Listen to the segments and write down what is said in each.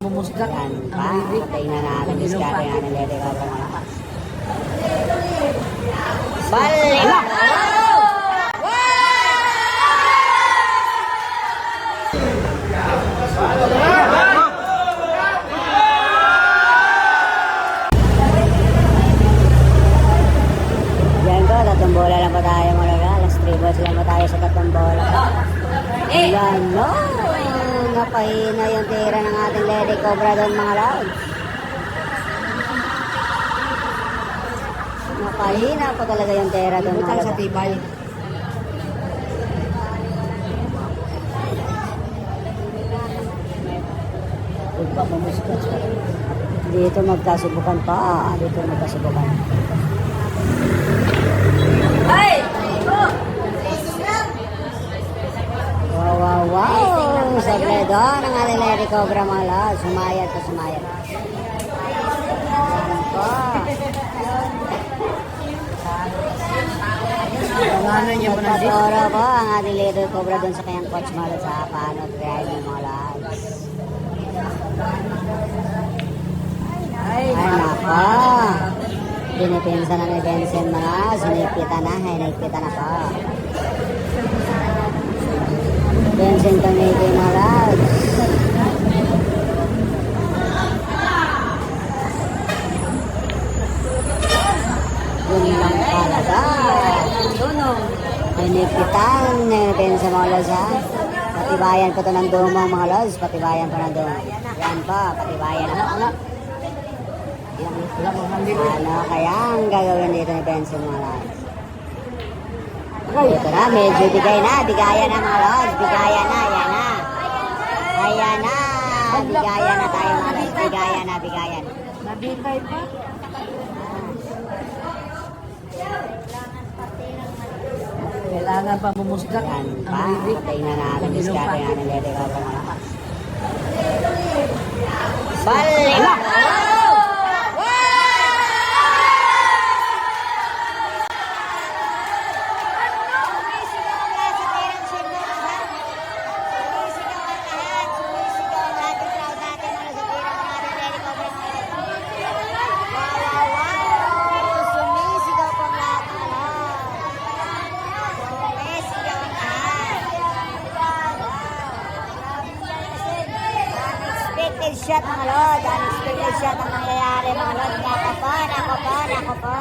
Mumusdak. Yan pa. Patay na natin. Diskarte na ng Lede Cobra mga. Balik! Yan po, tatlong bola lang pa tayo mga lola. Alas 3 balls lang pa tayo sa tatlong bola. Yan no! Napahina yung tira ng ating Lede Cobra doon mga lods. Napahina po talaga yung tira doon mga lods. Sa tibay. Dito magkasubukan pa. Dito magkasubukan. Ay! Wow, wow, wow! Sablay doon ang ating Lede Cobra mga lods. Sumayad pa, sumayad. Yan po. Pangalan niya po ng Nagpatoro po ang ating Lede Cobra doon sa kanyang coach mga lods sa paano drive ng mga lods. Ay, nako. Pinipinsa na ni Vincent mga. Sinigpitan na. Hinigpitan na po. Vincent tumiti mga lods. Yun lang talaga. Hinigpitan ni Vincent mga lods ha. Patibayan pa ito ng dumong mga lods. Patibayan pa ng dumong. Yan po. Patibayan na. Ano kaya ang gagawin dito ni Benson mga lods? Ito na, medyo bigay na. Bigayan na mga lods. Bigayan na, yan na. Ayan na. Bigayan na tayo mga lods. Bigayan na, bigayan. Nabitay pa? Kailangan pa mumusdak. Yan pa. Patay na natin. Diskarte na ng Lede Cobra mga lods. Balik! Shot mga lod, unexpected shot ang nangyayari mga lod. Nako po.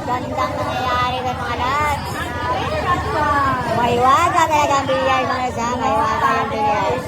Gandang nangyayari ng mga lod. May waga talaga ang bilyar mga lod. May waga yung bilyar.